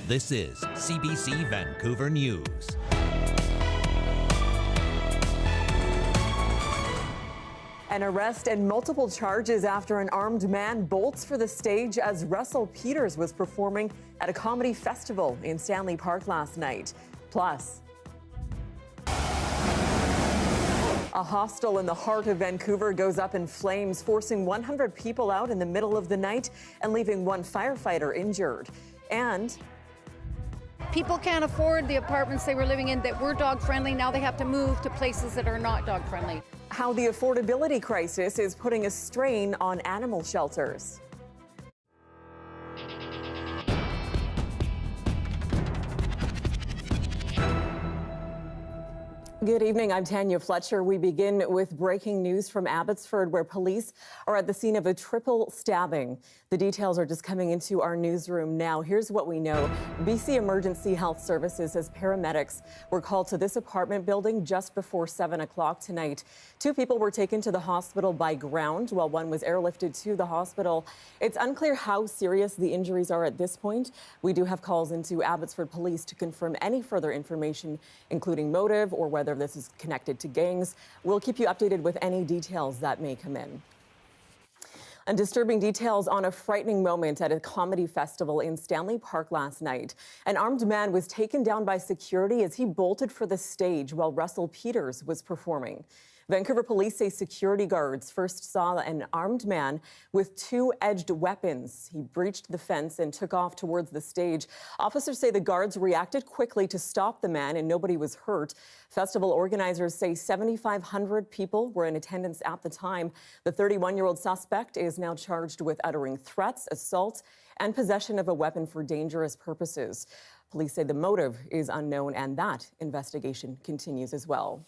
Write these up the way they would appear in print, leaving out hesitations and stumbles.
This is CBC Vancouver News. An arrest and multiple charges after an armed man bolts for the stage as Russell Peters was performing at a comedy festival in Stanley Park last night. Plus, a hostel in the heart of Vancouver goes up in flames, forcing 100 people out in the middle of the night and leaving one firefighter injured. And people can't afford the apartments they were living in that were dog-friendly. Now they have to move to places that are not dog-friendly. how the affordability crisis is putting a strain on animal shelters. Good evening, I'm Tanya Fletcher. We begin with breaking news from Abbotsford, where police are at the scene of a triple stabbing. The details are just coming into our newsroom now. Here's what we know. BC Emergency Health Services says paramedics were called to this apartment building just before 7 o'clock tonight. 2 people were taken to the hospital by ground, while one was airlifted to the hospital. It's unclear how serious the injuries are at this point. We do have calls into Abbotsford Police to confirm any further information, including motive or whether this is connected to gangs. We'll keep you updated with any details that may come in. And disturbing details on a frightening moment at a comedy festival in Stanley Park last night. An armed man was taken down by security as he bolted for the stage while Russell Peters was performing. Vancouver police say security guards first saw an armed man with 2 edged weapons. He breached the fence and took off towards the stage. Officers say the guards reacted quickly to stop the man and nobody was hurt. Festival organizers say 7,500 people were in attendance at the time. The 31-year-old suspect is now charged with uttering threats, assault, and possession of a weapon for dangerous purposes. Police say the motive is unknown and that investigation continues as well.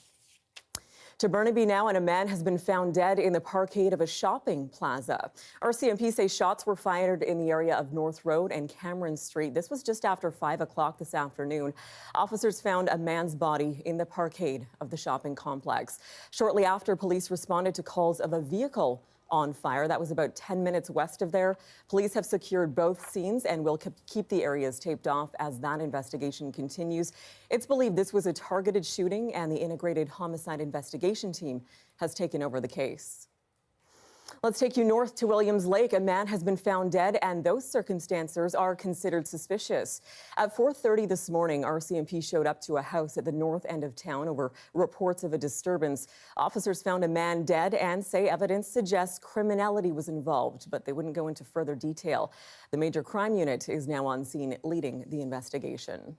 To Burnaby now, and a man has been found dead in the parkade of a shopping plaza. RCMP say shots were fired in the area of North Road and Cameron Street. This was just after 5 o'clock this afternoon. Officers found a man's body in the parkade of the shopping complex. Shortly after, police responded to calls of a vehicle on fire. That was about 10 minutes west of there. Police have secured both scenes and will keep the areas taped off as that investigation continues. It's believed this was a targeted shooting and the Integrated Homicide Investigation Team has taken over the case. Let's take you north to Williams Lake. A man has been found dead, and those circumstances are considered suspicious. At 4:30 this morning, RCMP showed up to a house at the north end of town over reports of a disturbance. Officers found a man dead and say evidence suggests criminality was involved, but they wouldn't go into further detail. The Major Crime Unit is now on scene leading the investigation.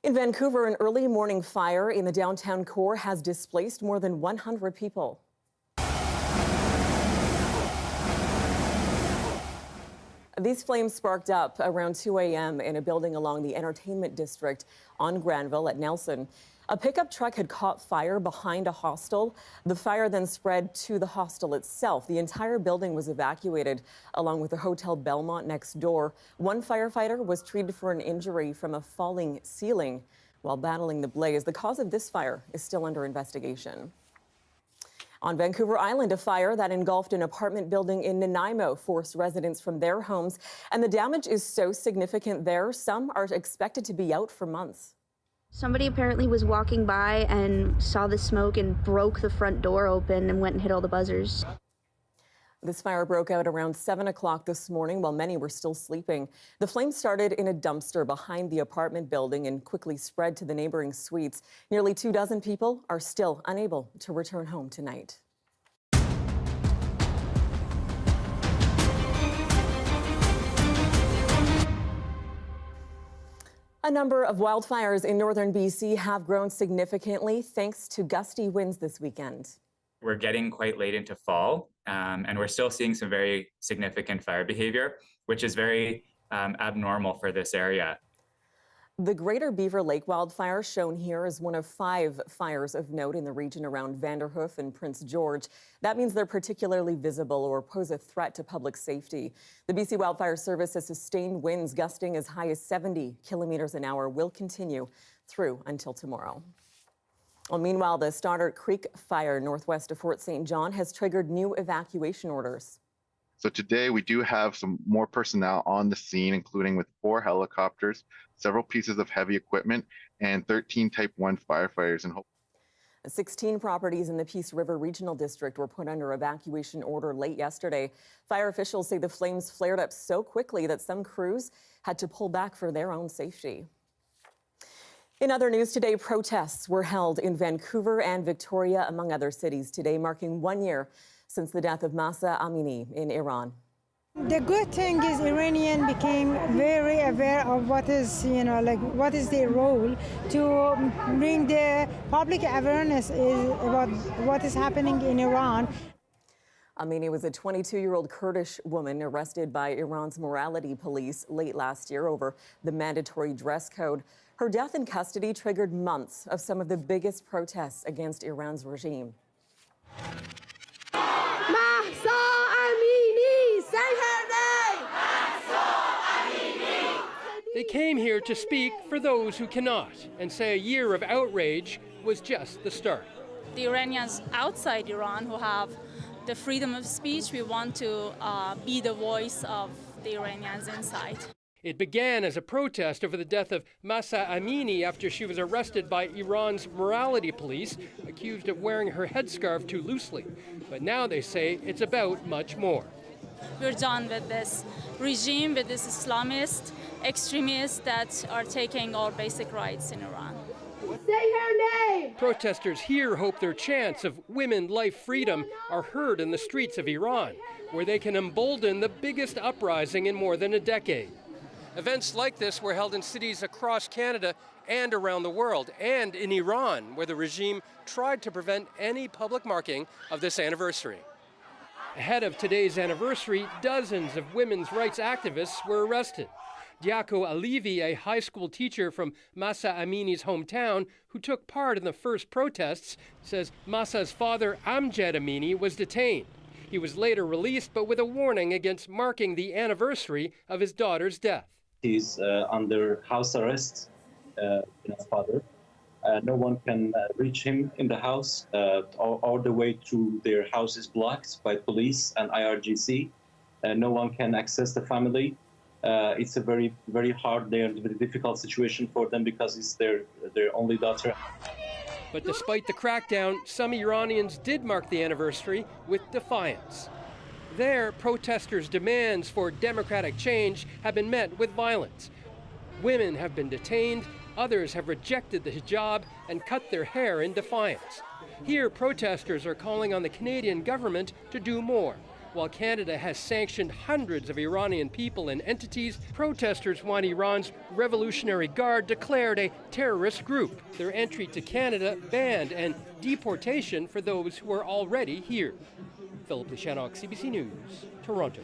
In Vancouver, an early morning fire in the downtown core has displaced more than 100 people. These flames sparked up around 2 a.m. in a building along the entertainment district on Granville at Nelson. A pickup truck had caught fire behind a hostel. The fire then spread to the hostel itself. The entire building was evacuated, along with the Hotel Belmont next door. One firefighter was treated for an injury from a falling ceiling while battling the blaze. The cause of this fire is still under investigation. On Vancouver Island, a fire that engulfed an apartment building in Nanaimo forced residents from their homes, and the damage is so significant there, some are expected to be out for months. Somebody apparently was walking by and saw the smoke and broke the front door open and went and hit all the buzzers. This fire broke out around 7 o'clock this morning while many were still sleeping. The flames started in a dumpster behind the apartment building and quickly spread to the neighboring suites. Nearly 24 people are still unable to return home tonight. A number of wildfires in northern BC have grown significantly thanks to gusty winds this weekend. We're getting quite late into fall, and we're still seeing some very significant fire behavior, which is very abnormal for this area. The Greater Beaver Lake wildfire, shown here, is one of 5 fires of note in the region around Vanderhoof and Prince George. That means they're particularly visible or pose a threat to public safety. The BC Wildfire Service says sustained winds gusting as high as 70 kilometers an hour will continue through until tomorrow. Well, meanwhile, the Stoddart Creek fire northwest of Fort St. John has triggered new evacuation orders. So today we do have some more personnel on the scene, including with 4 helicopters, several pieces of heavy equipment, and 13 Type 1 firefighters. And 16 properties in the Peace River Regional District were put under evacuation order late yesterday. Fire officials say the flames flared up so quickly that some crews had to pull back for their own safety. In other news today, protests were held in Vancouver and Victoria, among other cities today, marking 1 year since the death of Mahsa Amini in Iran. The good thing is Iranian became very aware of what is, what is their role to bring the public awareness about what is happening in Iran. Amini was a 22-year-old Kurdish woman arrested by Iran's morality police late last year over the mandatory dress code. Her death in custody triggered months of some of the biggest protests against Iran's regime. They came here to speak for those who cannot and say a year of outrage was just the start. The Iranians outside Iran who have the freedom of speech, we want to be the voice of the Iranians inside. It began as a protest over the death of Mahsa Amini after she was arrested by Iran's morality police, accused of wearing her headscarf too loosely. But now they say it's about much more. We're done with this regime, with this Islamist extremists that are taking our basic rights in Iran. Say her name! Protesters here hope their chants of women, life, freedom are heard in the streets of Iran, where they can embolden the biggest uprising in more than a decade. Events like this were held in cities across Canada and around the world, and in Iran, where the regime tried to prevent any public marking of this anniversary. Ahead of today's anniversary, dozens of women's rights activists were arrested. Diako Alivi, a high school teacher from Mahsa Amini's hometown who took part in the first protests, says Mahsa's father, Amjad Amini, was detained. He was later released, but with a warning against marking the anniversary of his daughter's death. He's under house arrest, his father. No one can reach him in the house. All the way to their house is blocked by police and IRGC. No one can access the family. It's a very, very hard, very difficult situation for them because it's their only daughter. But despite the crackdown, some Iranians did mark the anniversary with defiance. There, protesters' demands for democratic change have been met with violence. Women have been detained, others have rejected the hijab and cut their hair in defiance. Here, protesters are calling on the Canadian government to do more. While Canada has sanctioned hundreds of Iranian people and entities, protesters want Iran's Revolutionary Guard declared a terrorist group, their entry to Canada banned, and deportation for those who are already here. Philip Lishanok, CBC News, Toronto.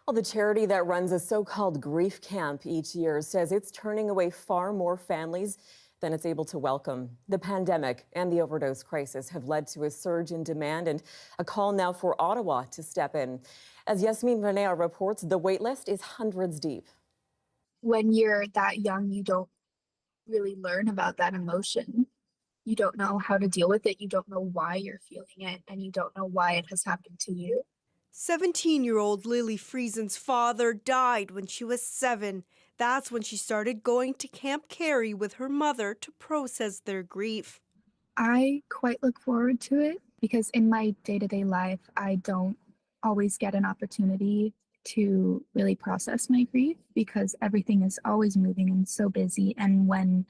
Well, the charity that runs a so-called grief camp each year says it's turning away far more families than it's able to welcome. The pandemic and the overdose crisis have led to a surge in demand and a call now for Ottawa to step in. As Yasmin Vanea reports, the waitlist is hundreds deep. When you're that young, you don't really learn about that emotion. You don't know how to deal with it. You don't know why you're feeling it, and you don't know why it has happened to you. 17-year-old Lily Friesen's father died when she was 7. That's when she started going to Camp Carey with her mother to process their grief. I quite look forward to it because in my day-to-day life, I don't always get an opportunity to really process my grief because everything is always moving and so busy. And when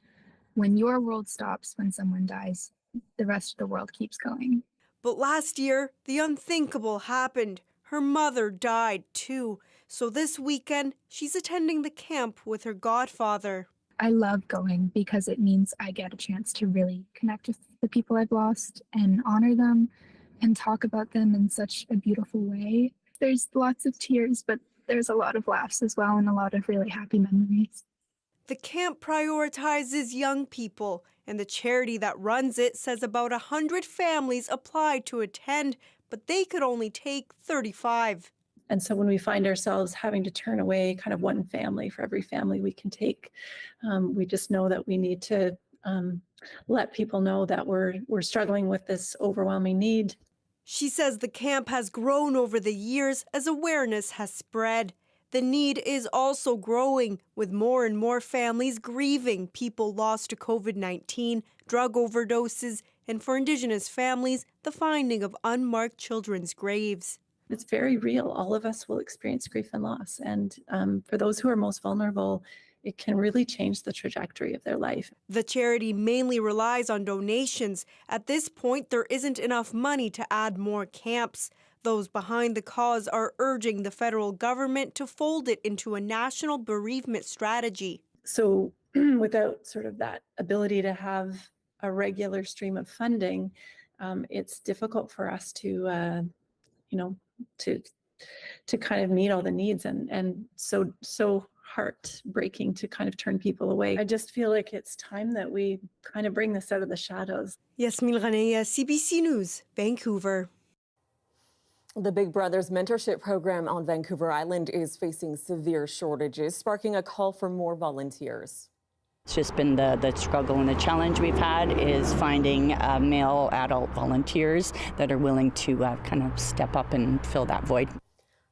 your world stops, when someone dies, the rest of the world keeps going. But last year, the unthinkable happened. Her mother died too. So this weekend, she's attending the camp with her godfather. I love going because it means I get a chance to really connect with the people I've lost and honor them and talk about them in such a beautiful way. There's lots of tears, but there's a lot of laughs as well and a lot of really happy memories. The camp prioritizes young people, and the charity that runs it says about 100 families applied to attend, but they could only take 35. And so when we find ourselves having to turn away kind of one family for every family we can take, we just know that we need to let people know that we're struggling with this overwhelming need. She says the camp has grown over the years as awareness has spread. The need is also growing, with more and more families grieving people lost to COVID-19, drug overdoses, and for Indigenous families, the finding of unmarked children's graves. It's very real. All of us will experience grief and loss. And for those who are most vulnerable, it can really change the trajectory of their life. The charity mainly relies on donations. At this point, there isn't enough money to add more camps. Those behind the cause are urging the federal government to fold it into a national bereavement strategy. So without sort of that ability to have a regular stream of funding, it's difficult for us to, to kind of meet all the needs, and so heartbreaking to kind of turn people away. I just feel like it's time that we kind of bring this out of the shadows. Yasmin Ghanaya, CBC News, Vancouver. The Big Brothers mentorship program on Vancouver Island is facing severe shortages, sparking a call for more volunteers. It's just been the struggle and the challenge we've had is finding male adult volunteers that are willing to kind of step up and fill that void.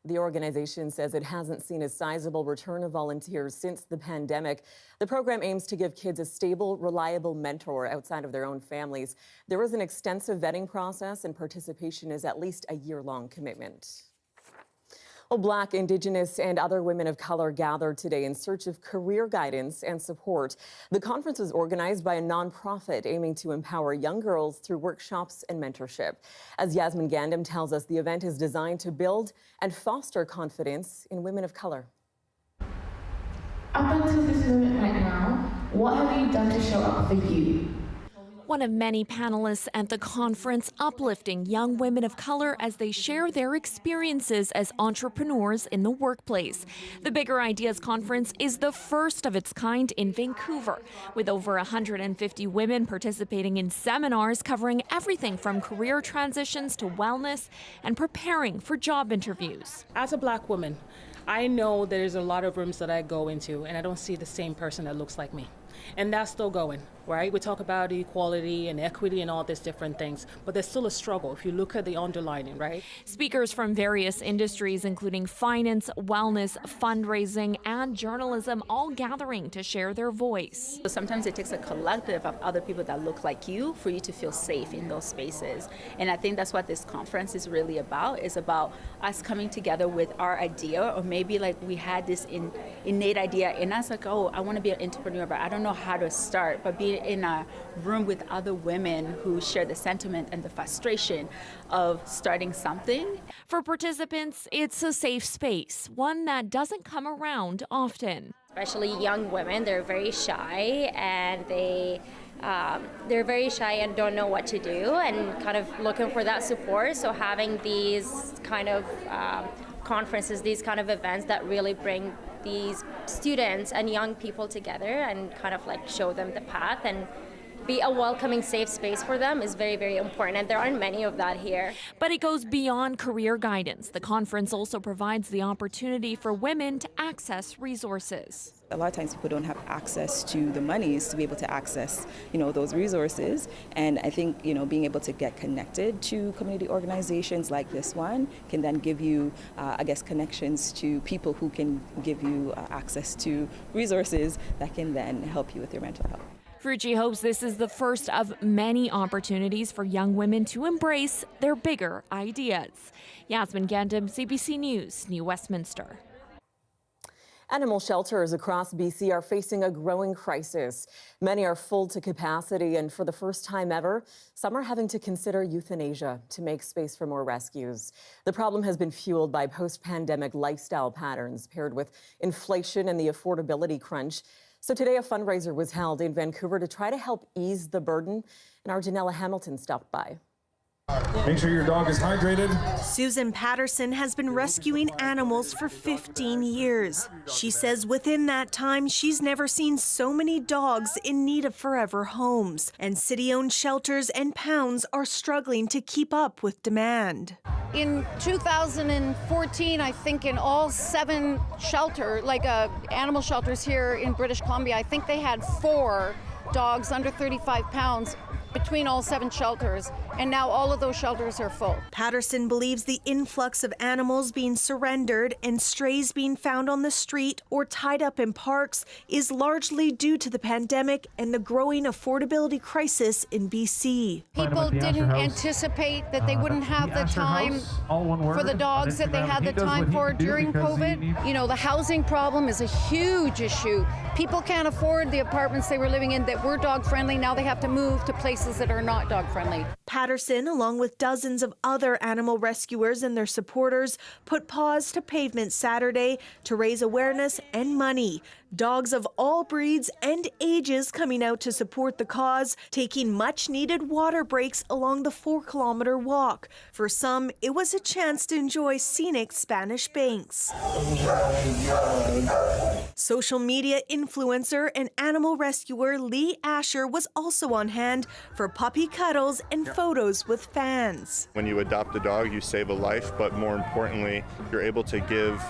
The organization says it hasn't seen a sizable return of volunteers since the pandemic. The program aims to give kids a stable, reliable mentor outside of their own families. There is an extensive vetting process, and participation is at least a year-long commitment. Well, Black, Indigenous, and other women of color gathered today in search of career guidance and support. The conference was organized by a nonprofit aiming to empower young girls through workshops and mentorship. As Yasmin Gandam tells us, the event is designed to build and foster confidence in women of color. Up until this moment right now, what have you done to show up for you? One of many panelists at the conference uplifting young women of color as they share their experiences as entrepreneurs in the workplace. The Bigger Ideas Conference is the first of its kind in Vancouver, with over 150 women participating in seminars covering everything from career transitions to wellness and preparing for job interviews. As a Black woman, I know there's a lot of rooms that I go into and I don't see the same person that looks like me. And that's still going, right? We talk about equality and equity and all these different things, but there's still a struggle if you look at the underlining, right? Speakers from various industries, including finance, wellness, fundraising, and journalism, all gathering to share their voice. Sometimes it takes a collective of other people that look like you for you to feel safe in those spaces. And I think that's what this conference is really about, is about us coming together with our idea, or maybe like we had this innate idea in us, like, oh, I want to be an entrepreneur, but I don't know how to start, but be in a room with other women who share the sentiment and the frustration of starting something. For participants, it's a safe space, one that doesn't come around often. Especially young women, they're very shy and they're very shy and don't know what to do and kind of looking for that support. So having these kind of conferences, these kind of events that really bring these students and young people together and kind of like show them the path and be a welcoming, safe space for them is very, very important. And there aren't many of that here. But it goes beyond career guidance. The conference also provides the opportunity for women to access resources. A lot of times people don't have access to the monies to be able to access, those resources. And I think, being able to get connected to community organizations like this one can then give you, connections to people who can give you access to resources that can then help you with your mental health. Frucci hopes this is the first of many opportunities for young women to embrace their bigger ideas. Yasmin Gandam, CBC News, New Westminster. Animal shelters across BC are facing a growing crisis. Many are full to capacity, and for the first time ever, some are having to consider euthanasia to make space for more rescues. The problem has been fueled by post-pandemic lifestyle patterns paired with inflation and the affordability crunch. So today a fundraiser was held in Vancouver to try to help ease the burden, and our Janella Hamilton stopped by. Make sure your dog is hydrated. Susan Patterson has been rescuing animals for 15 years. She says within that time, she's never seen so many dogs in need of forever homes. And city-owned shelters and pounds are struggling to keep up with demand. In 2014, I think in all 7 animal shelters here in British Columbia, I think they had 4 dogs under 35 pounds between all 7 shelters, and now all of those shelters are full. Patterson believes the influx of animals being surrendered and strays being found on the street or tied up in parks is largely due to the pandemic and the growing affordability crisis in BC. People didn't anticipate that they wouldn't have the time for the dogs that they had the time for during COVID. You know, the housing problem is a huge issue. People can't afford the apartments they were living in that were dog friendly. Now they have to move to places that are not dog friendly. Patterson, along with dozens of other animal rescuers and their supporters, put paws to pavement Saturday to raise awareness and money. Dogs of all breeds and ages coming out to support the cause, taking much-needed water breaks along the 4-kilometer walk. For some, it was a chance to enjoy scenic Spanish banks. Social media influencer and animal rescuer Lee Asher was also on hand for puppy cuddles and photos with fans. When you adopt a dog, you save a life, but more importantly, you're able to give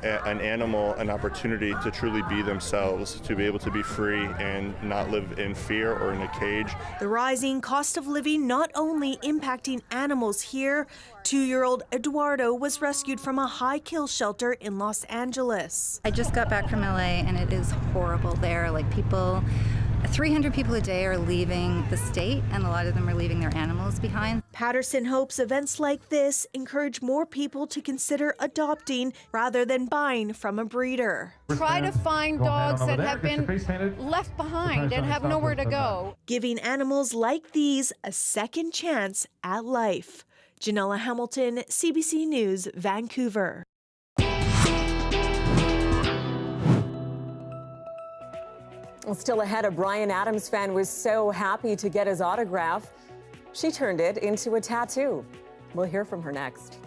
an animal an opportunity to truly be themselves, to be able to be free and not live in fear or in a cage. The rising cost of living not only impacting animals here, 2-year-old Eduardo was rescued from a high-kill shelter in Los Angeles. I just got back from LA and it is horrible there. Like 300 people a day are leaving the state, and a lot of them are leaving their animals behind. Patterson hopes events like this encourage more people to consider adopting rather than buying from a breeder. Try to find dogs that have been left behind and have nowhere to go. Giving animals like these a second chance at life. Janella Hamilton, CBC News, Vancouver. Well, still ahead, a Bryan Adams fan was so happy to get his autograph, she turned it into a tattoo. We'll hear from her next.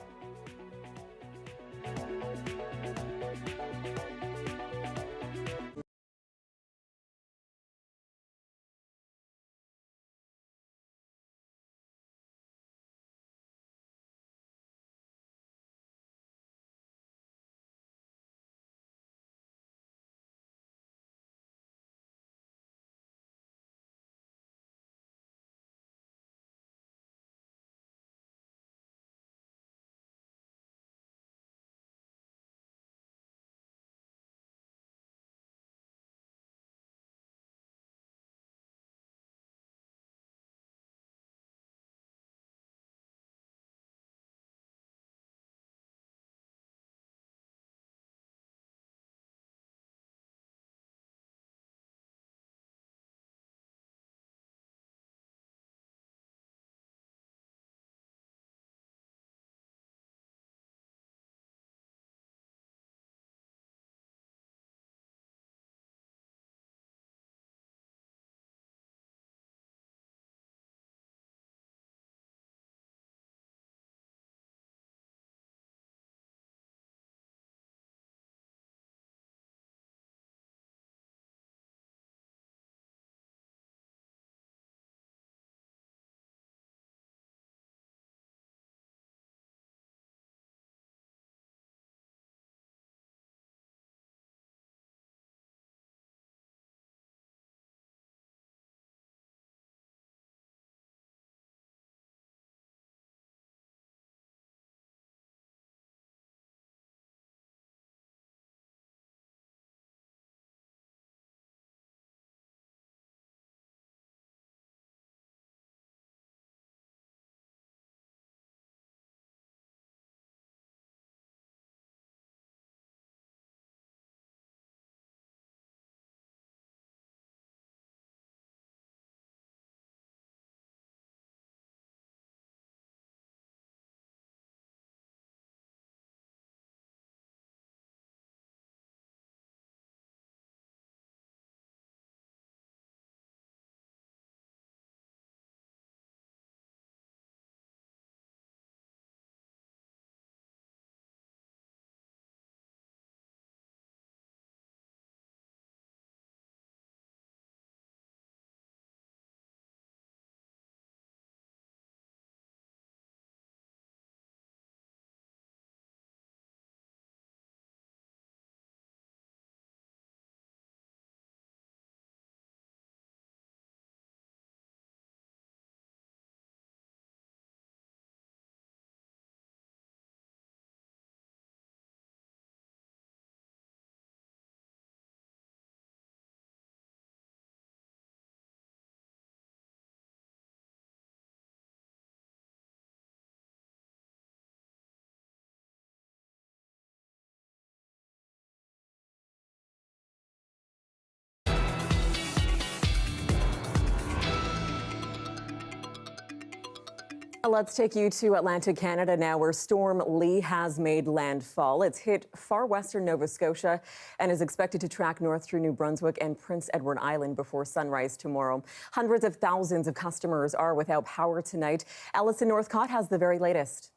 Let's take you to Atlantic Canada now, where Storm Lee has made landfall. It's hit far western Nova Scotia and is expected to track north through New Brunswick and Prince Edward Island before sunrise tomorrow. Hundreds of thousands of customers are without power tonight. Allison Northcott has the very latest.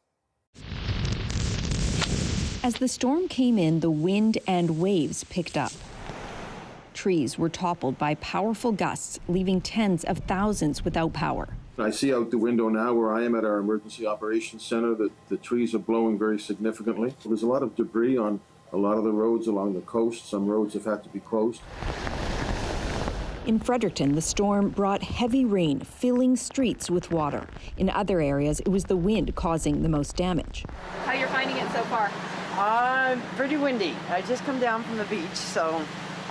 As the storm came in, the wind and waves picked up. Trees were toppled by powerful gusts, leaving tens of thousands without power. I see out the window now where I am at our emergency operations center that the trees are blowing very significantly. There's a lot of debris on a lot of the roads along the coast. Some roads have had to be closed. In Fredericton, the storm brought heavy rain, filling streets with water. In other areas, it was the wind causing the most damage. How you're finding it so far? Pretty windy. I just come down from the beach, so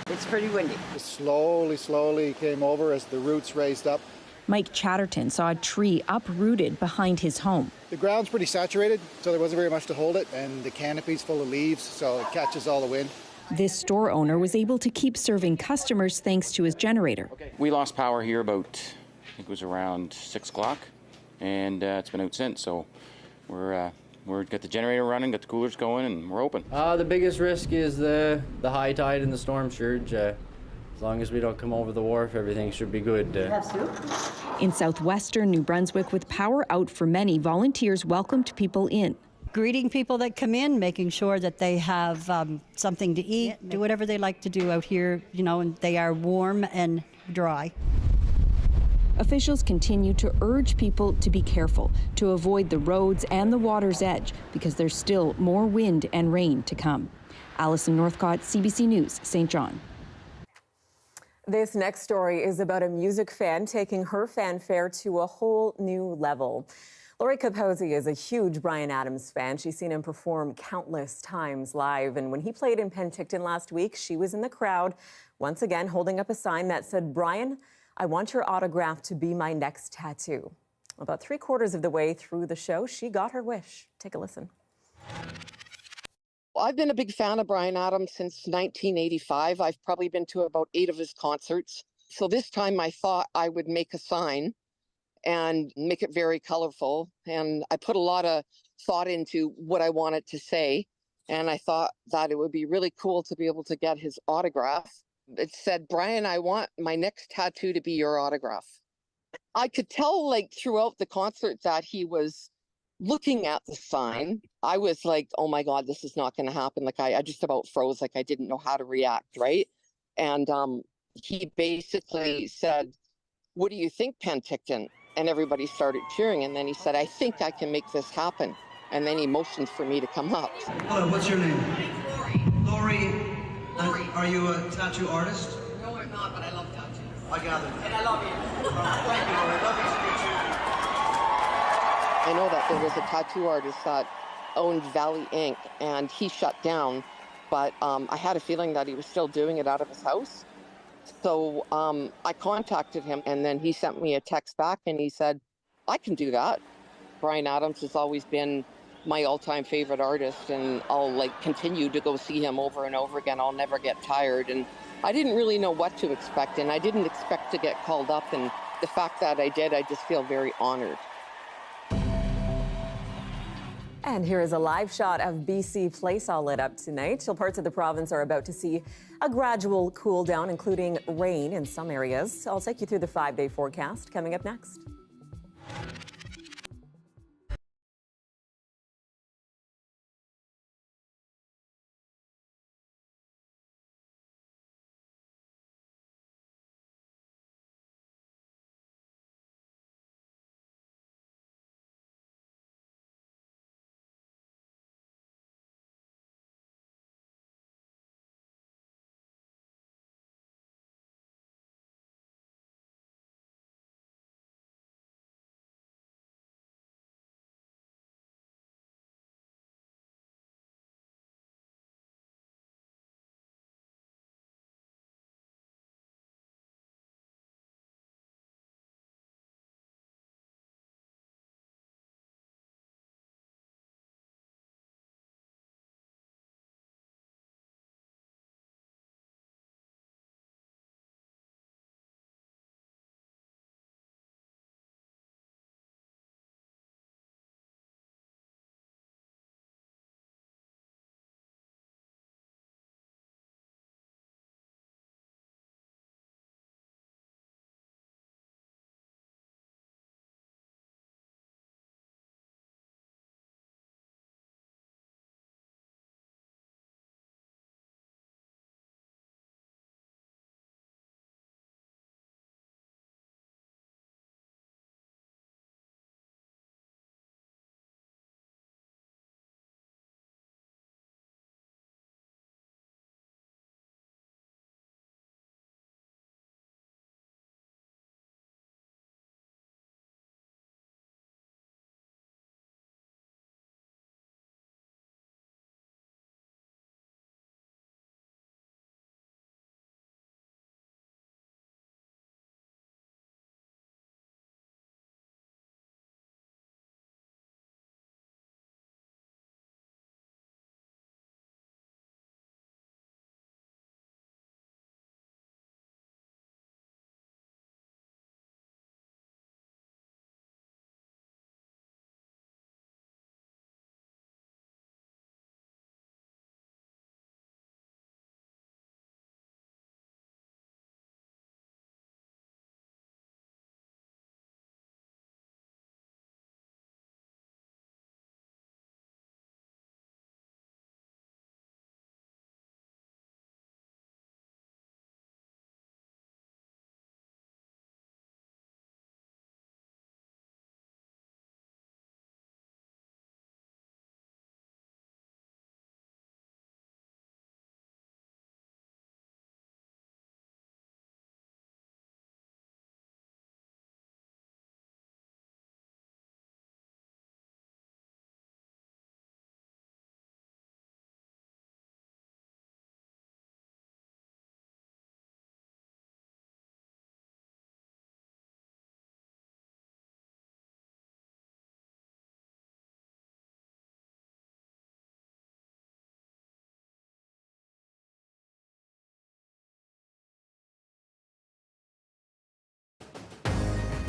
it's pretty windy. It slowly came over as the roots raised up. Mike Chatterton saw a tree uprooted behind his home. The ground's pretty saturated, so there wasn't very much to hold it, and the canopy's full of leaves, so it catches all the wind. This store owner was able to keep serving customers thanks to his generator. We lost power here about, I think it was around 6 o'clock, and it's been out since, so we're got the generator running, got the coolers going, and we're open. The biggest risk is the high tide and the storm surge. As long as we don't come over the wharf, everything should be good. In southwestern New Brunswick, with power out for many, volunteers welcomed people in. Greeting people that come in, making sure that they have something to eat, do whatever they like to do out here, and they are warm and dry. Officials continue to urge people to be careful, to avoid the roads and the water's edge, because there's still more wind and rain to come. Allison Northcott, CBC News, St. John. This next story is about a music fan taking her fanfare to a whole new level. Lori Capozzi is a huge Bryan Adams fan. She's seen him perform countless times live. And when he played in Penticton last week, she was in the crowd, once again holding up a sign that said, "Bryan, I want your autograph to be my next tattoo." About 3/4 of the way through the show, she got her wish. Take a listen. I've been a big fan of Bryan Adams since 1985. I've probably been to about 8 of his concerts. So this time I thought I would make a sign and make it very colorful. And I put a lot of thought into what I wanted to say. And I thought that it would be really cool to be able to get his autograph. It said, "Bryan, I want my next tattoo to be your autograph." I could tell throughout the concert that he was looking at the sign. I was like, oh my God, this is not going to happen. I just about froze. I didn't know how to react, right? And he basically said, "What do you think, Penticton?" And everybody started cheering. And then he said, "I think I can make this happen." And then he motioned for me to come up. Hello, what's your name? Lori. Lori. Are you a tattoo artist? No, I'm not, but I love tattoos. I gather. And I love you. Thank you, Lori. Lovely to meet you. I know that there was a tattoo artist that owned Valley Ink, and he shut down, but I had a feeling that he was still doing it out of his house. So I contacted him, and then he sent me a text back, and he said, "I can do that." Bryan Adams has always been my all-time favorite artist, and I'll continue to go see him over and over again. I'll never get tired. And I didn't really know what to expect, and I didn't expect to get called up, and the fact that I did, I just feel very honored. And here is a live shot of BC Place all lit up tonight. Till parts of the province are about to see a gradual cool down, including rain in some areas. I'll take you through the 5-day forecast coming up next.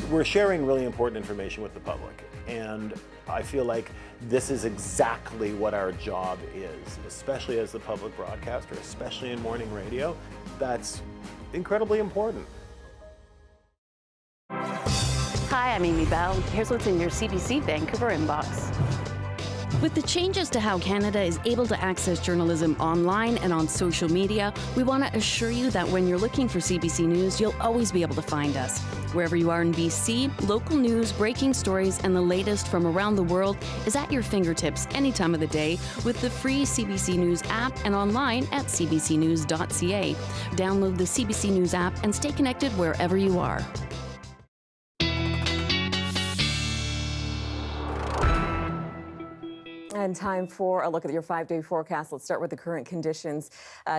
we're sharing really important information with the public, and I feel like this is exactly what our job is, especially as the public broadcaster, especially in morning radio. That's incredibly important. Hi, I'm Amy Bell. Here's what's in your CBC Vancouver inbox. With the changes to how Canada is able to access journalism online and on social media, we want to assure you that when you're looking for CBC News, you'll always be able to find us. Wherever you are in BC, local news, breaking stories, and the latest from around the world is at your fingertips any time of the day with the free CBC News app and online at cbcnews.ca. Download the CBC News app and stay connected wherever you are. And time for a look at your 5-day forecast. Let's start with the current conditions.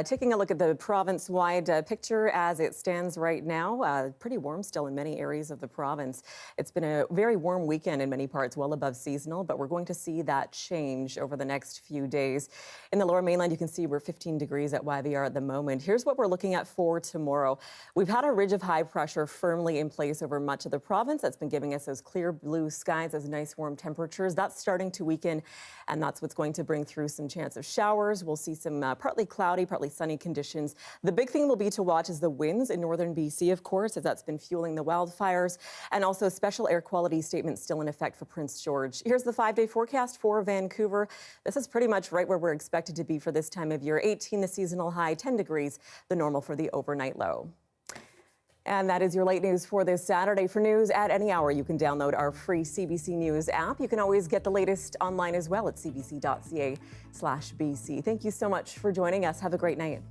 Taking a look at the province-wide picture as it stands right now. Pretty warm still in many areas of the province. It's been a very warm weekend in many parts, well above seasonal, but we're going to see that change over the next few days. In the Lower Mainland, you can see we're 15 degrees at YVR at the moment. Here's what we're looking at for tomorrow. We've had a ridge of high pressure firmly in place over much of the province. That's been giving us those clear blue skies, those nice warm temperatures. That's starting to weaken, and that's what's going to bring through some chance of showers. We'll see some partly cloudy, partly sunny conditions. The big thing will be to watch is the winds in northern BC, of course, as that's been fueling the wildfires, and also special air quality statements still in effect for Prince George. Here's the 5-day forecast for Vancouver. This is pretty much right where we're expected to be for this time of year. 18 the seasonal high, 10 degrees the normal for the overnight low. And that is your late news for this Saturday. For news at any hour, you can download our free CBC News app. You can always get the latest online as well at cbc.ca/BC. Thank you so much for joining us. Have a great night.